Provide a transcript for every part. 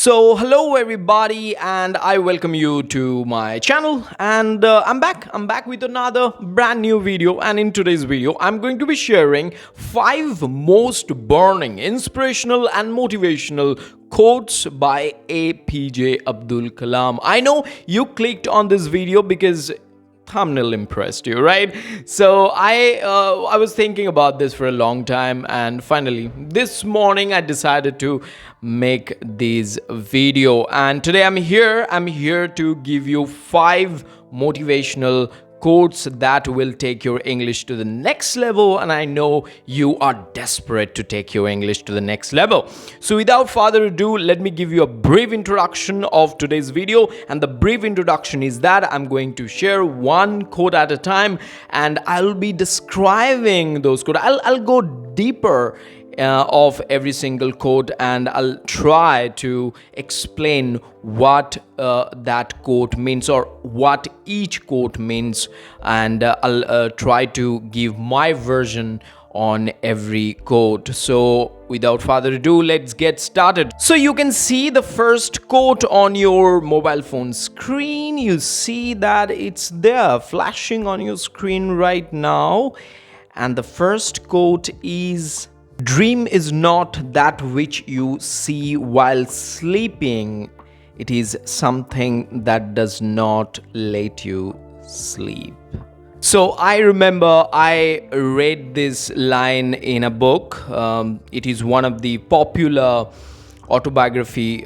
Hello everybody, and I welcome you to my channel. And I'm back with another brand new video. And in today's video, I'm going to be sharing 5 most burning, inspirational, and motivational quotes by A.P.J. Abdul Kalam. I know you clicked on this video because thumbnail impressed you, right? So I was thinking about this for a long time, and finally this morning I decided to make this video. And today I'm here to give you 5 motivational quotes that will take your English to the next level, and I know you are desperate to take your English to the next level. So without further ado, let me give you a brief introduction of today's video. And the brief introduction is that I'm going to share one quote at a time, and I'll be describing those quotes. I'll go deeper of every single quote, and I'll try to explain what that quote means, or what each quote means, and I'll try to give my version on every quote. So without further ado, let's get started. So you can see the first quote on your mobile phone screen. You see that it's there flashing on your screen right now, and the first quote is: "Dream is not that which you see while sleeping. It is something that does not let you sleep." So I remember I read this line in a book. It is one of the popular autobiography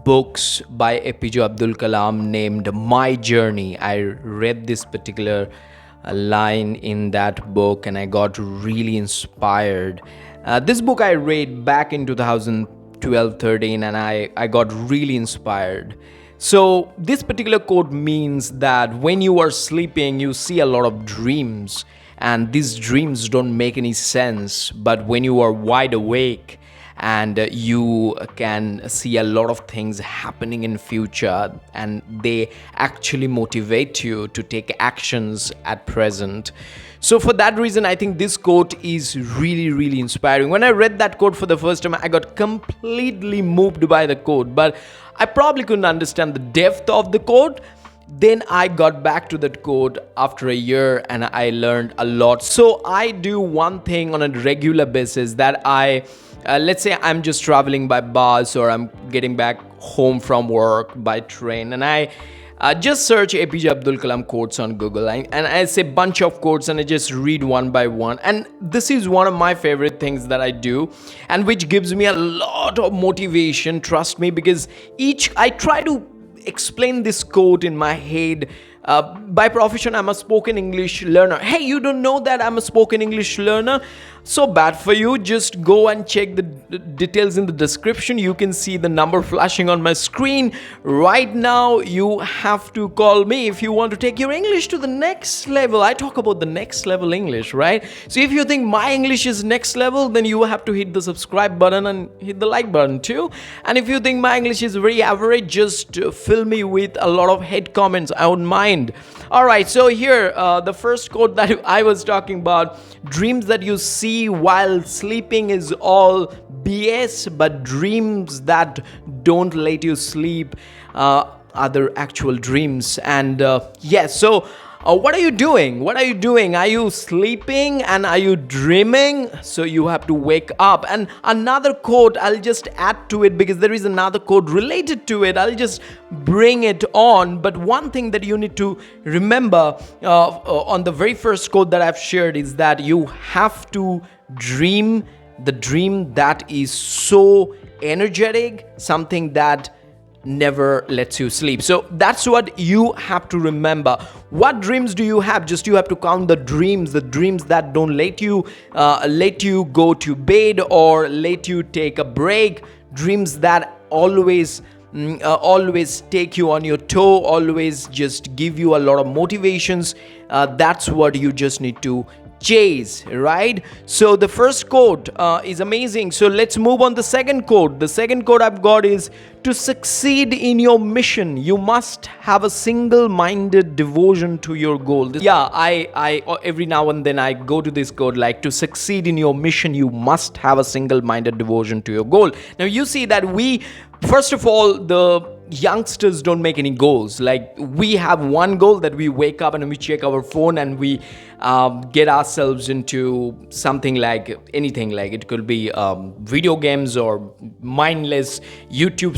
books by A.P.J. Abdul Kalam named My Journey. I read this particular line in that book, and I got really inspired. This book I read back in 2012-13, and I got really inspired. So this particular quote means that when you are sleeping, you see a lot of dreams, and these dreams don't make any sense. But when you are wide awake, and you can see a lot of things happening in future, and they actually motivate you to take actions at present. So for that reason, I think this quote is really inspiring. When I read that quote for the first time, I got completely moved by the quote, but I probably couldn't understand the depth of the quote. Then I got back to that quote after a year, and I learned a lot. So I do one thing on a regular basis, that let's say I'm just traveling by bus, or I'm getting back home from work by train, and I just search A.P.J. Abdul Kalam quotes on Google, and I say bunch of quotes, and I just read one by one. And this is one of my favorite things that I do, and which gives me a lot of motivation, trust me, because I try to explain this quote in my head. By profession, I'm a spoken English learner. Hey, you don't know that I'm a spoken English learner? So bad for you. Just go and check the details in the description. You can see the number flashing on my screen right now. You have to call me if you want to take your English to the next level. I talk about the next level English, right? So if you think my English is next level, then you have to hit the subscribe button and hit the like button too. And if you think my English is very average, just fill me with a lot of hate comments. I wouldn't mind. Alright, so here the first quote that I was talking about: "Dreams that you see while sleeping is all BS, but dreams that don't let you sleep are the actual dreams." And yes, so what are you doing? What are you doing? Are you sleeping and are you dreaming? So you have to wake up. And another quote, I'll just add to it because there is another quote related to it. I'll just bring it on. But one thing that you need to remember on the very first quote that I've shared is that you have to dream the dream that is so energetic, something that never lets you sleep. So that's what you have to remember. What dreams do you have? Just you have to count the dreams that don't let you go to bed or let you take a break. Dreams that always take you on your toe, always just give you a lot of motivations. That's what you just need to chase, right? So the first quote is amazing. So let's move on the second quote. The second quote I've got is, to succeed in your mission, you must have a single-minded devotion to your goal. I every now and then I go to this quote, like, to succeed in your mission, you must have a single-minded devotion to your goal. Now you see that we First of all, the youngsters don't make any goals. Like, we have one goal, that we wake up and we check our phone and we get ourselves into something, like anything. Like, it could be video games or mindless YouTube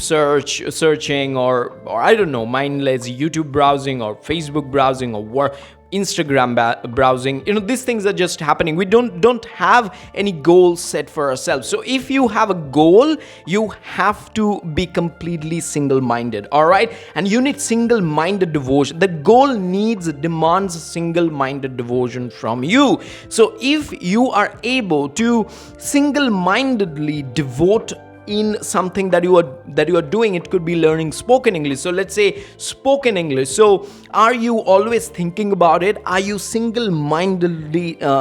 searching, or I don't know, mindless YouTube browsing or Facebook browsing or Instagram browsing. These things are just happening. We don't have any goal set for ourselves. So if you have a goal, you have to be completely single-minded. All right, and you need single-minded devotion. The goal demands single-minded devotion from you. So if you are able to single-mindedly devote in something that you are doing, it could be learning spoken English. So let's say spoken English. So are you always thinking about it? Are you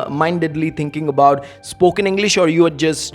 mindedly thinking about spoken English, or you are just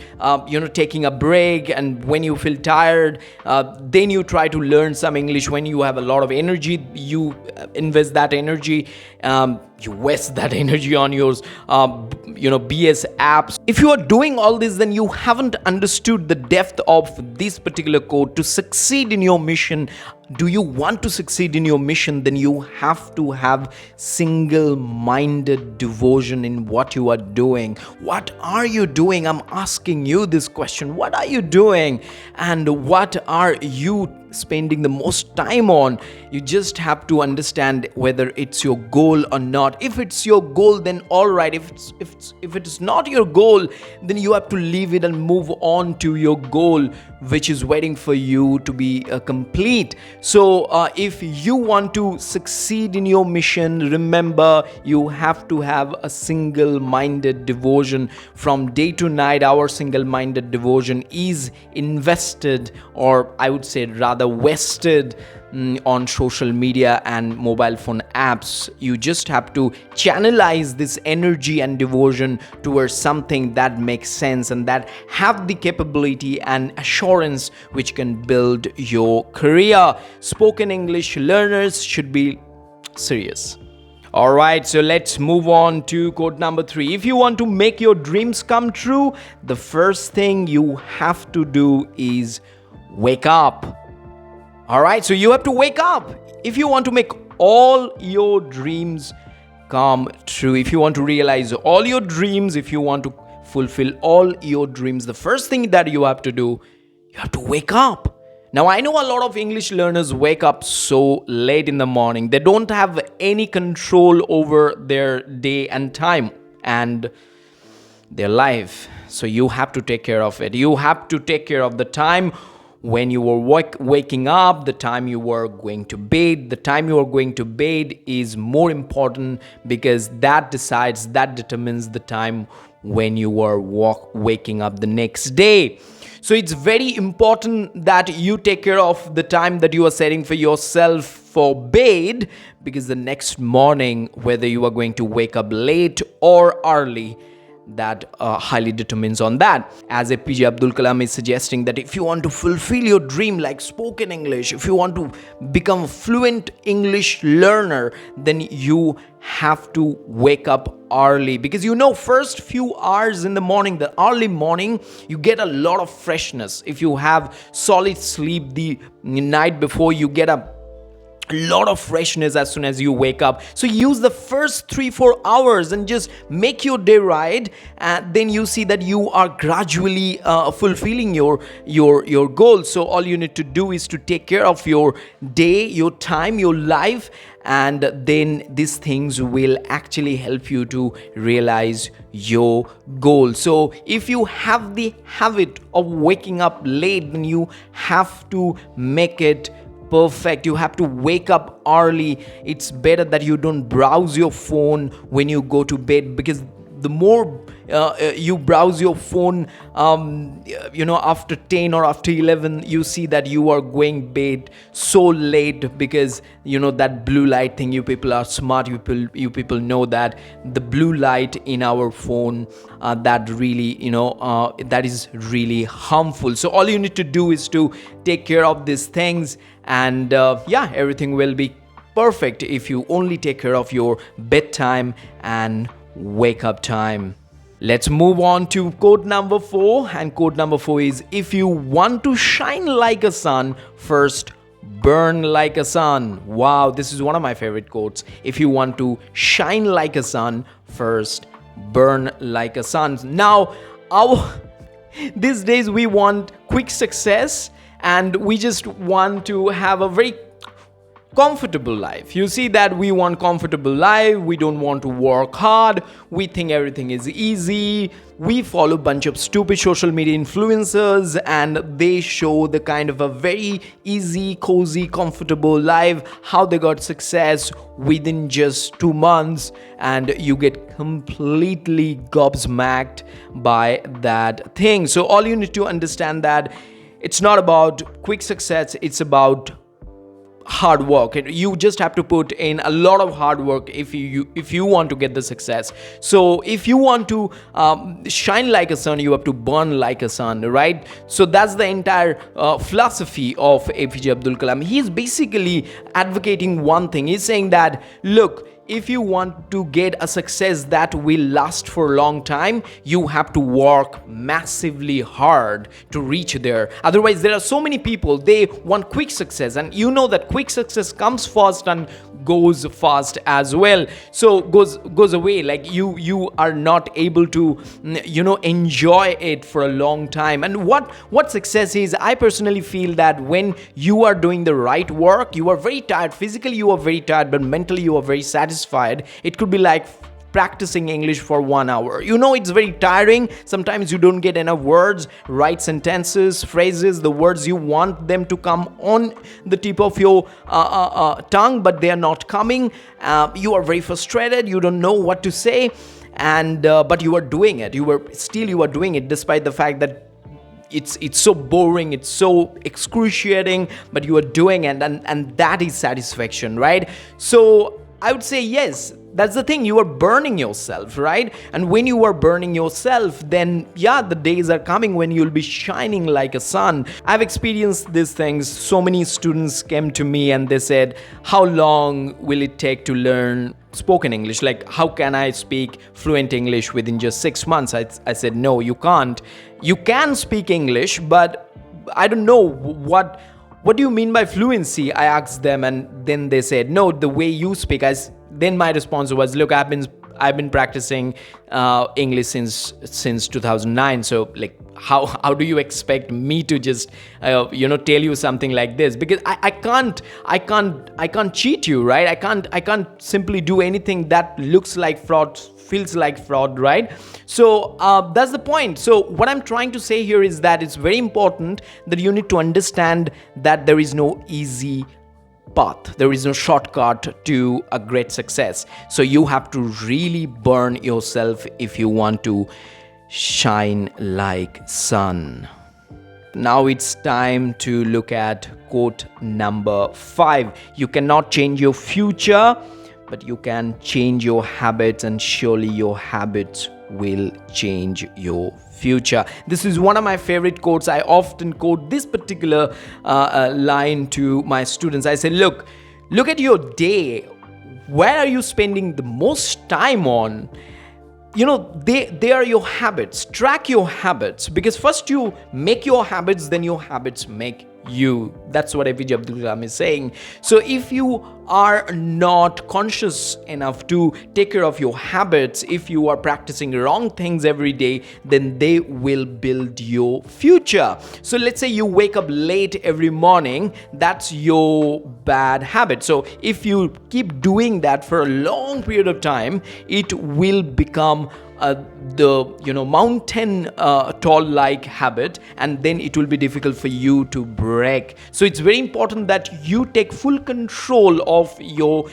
taking a break, and when you feel tired, then you try to learn some English? When you have a lot of energy, you invest that energy, you waste that energy on your BS apps. If you are doing all this, then you haven't understood the depth of this particular code. To succeed in your mission, do you want to succeed in your mission, then you have to have single-minded devotion in what you are doing. What are you doing? I'm asking you this question. What are you doing, and what are you spending the most time on? You just have to understand whether it's your goal or not. If it's your goal, then all right. If it is not your goal, then you have to leave it and move on to your goal, which is waiting for you to be complete. So if you want to succeed in your mission, remember, you have to have a single-minded devotion from day to night. Our single-minded devotion is invested, or I would say rather wasted, on social media and mobile phone apps. You just have to channelize this energy and devotion towards something that makes sense and that have the capability and assurance which can build your career. Spoken English learners should be serious. All right, so let's move on to code number 3. If you want to make your dreams come true, the first thing you have to do is wake up. All right, so you have to wake up. If you want to make all your dreams come true, if you want to realize all your dreams, if you want to fulfill all your dreams, the first thing that you have to do, you have to wake up. Now, I know a lot of English learners wake up so late in the morning. They don't have any control over their day and time and their life. So you have to take care of it. You have to take care of the time when you were waking up, the time you were going to bed. The time you are going to bed is more important, because that determines the time when you are waking up the next day. So it's very important that you take care of the time that you are setting for yourself for bed, because the next morning, whether you are going to wake up late or early, that highly determines on that. As A.P.J. Abdul Kalam is suggesting, that if you want to fulfill your dream like spoken English, if you want to become a fluent English learner, then you have to wake up early, because first few hours in the morning, the early morning, you get a lot of freshness. If you have solid sleep the night before, you get a lot of freshness as soon as you wake up. So use the first 3-4 hours and just make your day right, and then you see that you are gradually fulfilling your goals. So all you need to do is to take care of your day, your time, your life, and then these things will actually help you to realize your goal. So if you have the habit of waking up late, then you have to make it perfect. You have to wake up early. It's better that you don't browse your phone when you go to bed, because the more you browse your phone after 10 or after 11, you see that you are going bed so late, because that blue light thing. You people are smart. You people know that the blue light in our phone, that really that is really harmful. So all you need to do is to take care of these things, and everything will be perfect if you only take care of your bedtime and wake up time. Let's move on to quote number 4. And quote number 4 is, if you want to shine like a sun, first burn like a sun. Wow, this is one of my favorite quotes. If you want to shine like a sun, first burn like a sun. Now, these days we want quick success, and we just want to have a very comfortable life. You see that we want comfortable life. We don't want to work hard. We think everything is easy. We follow a bunch of stupid social media influencers, and they show the kind of a very easy, cozy, comfortable life, how they got success within just 2 months, and you get completely gobsmacked by that thing. So all you need to understand that it's not about quick success, it's about hard work. You just have to put in a lot of hard work if you want to get the success. So if you want to shine like a sun, you have to burn like a sun, right? So that's the entire philosophy of A.P.J. Abdul Kalam. He's basically advocating one thing. He's saying that, look, if you want to get a success that will last for a long time, you have to work massively hard to reach there. Otherwise, there are so many people, they want quick success, and you know that quick success comes fast and goes fast as well. So goes away. Like you are not able to enjoy it for a long time. And what success is, I personally feel that when you are doing the right work, you are very tired physically, you are very tired, but mentally you are very satisfied. It could be like practicing English for 1 hour. It's very tiring. Sometimes you don't get enough words, right sentences, phrases, the words you want them to come on the tip of your tongue, but they are not coming. You are very frustrated. You don't know what to say, and but you are doing it. You are doing it despite the fact that it's so boring, it's so excruciating, but you are doing it, and that is satisfaction, right? So I would say yes. That's the thing, you are burning yourself, right? And when you are burning yourself, then the days are coming when you'll be shining like a sun. I've experienced these things. So many students came to me and they said, how long will it take to learn spoken English? Like, how can I speak fluent English within just 6 months? I said, no, you can't. You can speak English, but I don't know what do you mean by fluency? I asked them, and then they said, no, the way you speak. Then my response was, look, I've been practicing English since 2009. So like, how do you expect me to just tell you something like this? Because I can't cheat you, right? I can't simply do anything that looks like fraud, feels like fraud, right? So that's the point. So what I'm trying to say here is that it's very important that you need to understand that there is no easy path. There is no shortcut to a great success. So you have to really burn yourself if you want to shine like sun. Now it's time to look at quote number 5. You cannot change your future, but you can change your habits, and surely your habits will change your future. This is one of my favorite quotes. I often quote this particular line to my students. I say, look at your day. Where are you spending the most time on? They are your habits. Track your habits, because first you make your habits, then your habits make you. That's what A.P.J. Abdul Kalam is saying. So if you are not conscious enough to take care of your habits, if you are practicing wrong things every day, then they will build your future. So let's say you wake up late every morning. That's your bad habit. So if you keep doing that for a long period of time, it will become the mountain tall like habit, and then it will be difficult for you to break. So it's very important that you take full control of your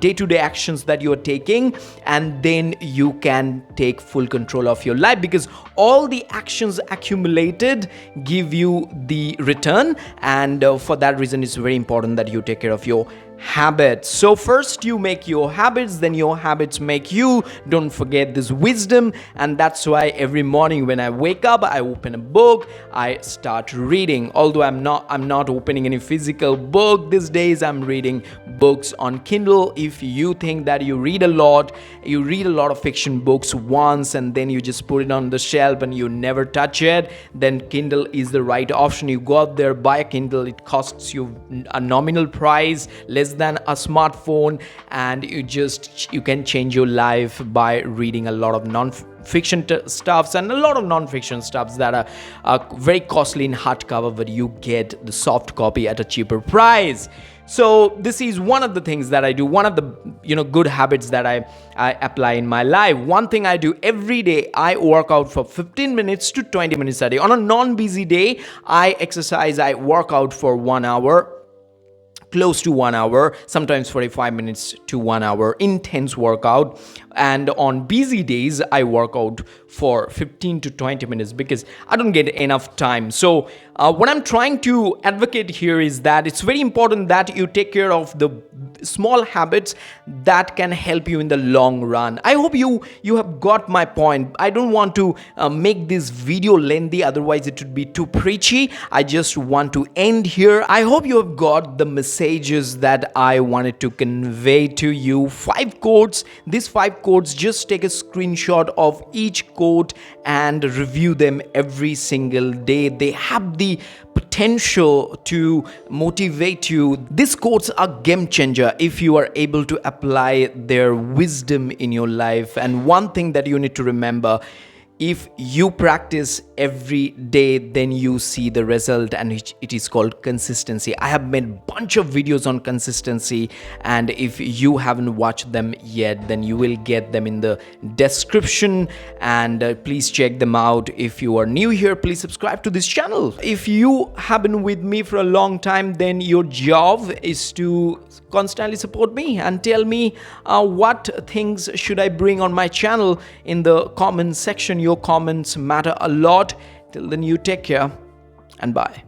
day-to-day actions that you are taking, and then you can take full control of your life, because all the actions accumulated give you the return. And for that reason, it's very important that you take care of your habits. So first you make your habits, then your habits make you. Don't forget this wisdom. And that's why every morning when I wake up, I open a book, I start reading. Although I'm not opening any physical book these days. I'm reading books on Kindle. If you think that you read a lot of fiction books once and then you just put it on the shelf and you never touch it, then Kindle is the right option. You go out there, buy a Kindle. It costs you a nominal price, less than a smartphone, and you can change your life by reading a lot of non-fiction stuffs and a lot of non-fiction stuffs that are very costly in hardcover, but you get the soft copy at a cheaper price. So this is one of the things that I do, one of the good habits that I apply in my life. One thing I do every day, I work out for 15 minutes to 20 minutes a day. On a non-busy day, I work out for 1 hour, close to 1 hour, sometimes 45 minutes to 1 hour, intense workout. And on busy days, I work out for 15 to 20 minutes because I don't get enough time. So what I'm trying to advocate here is that it's very important that you take care of the small habits that can help you in the long run. I hope you have got my point. I don't want to make this video lengthy, otherwise it would be too preachy. I just want to end here. I hope you have got the messages that I wanted to convey to you. 5 quotes. These 5 quotes, just take a screenshot of each quote and review them every single day. They have the potential to motivate you. These quotes are game changer if you are able to apply their wisdom in your life. And one thing that you need to remember, if you practice every day, then you see the result, and it is called consistency. I have made a bunch of videos on consistency, and if you haven't watched them yet, then you will get them in the description, and please check them out. If you are new here, please subscribe to this channel. If you have been with me for a long time, then your job is to constantly support me and tell me what things should I bring on my channel in the comment section. Your comments matter a lot. Till then, you take care and bye.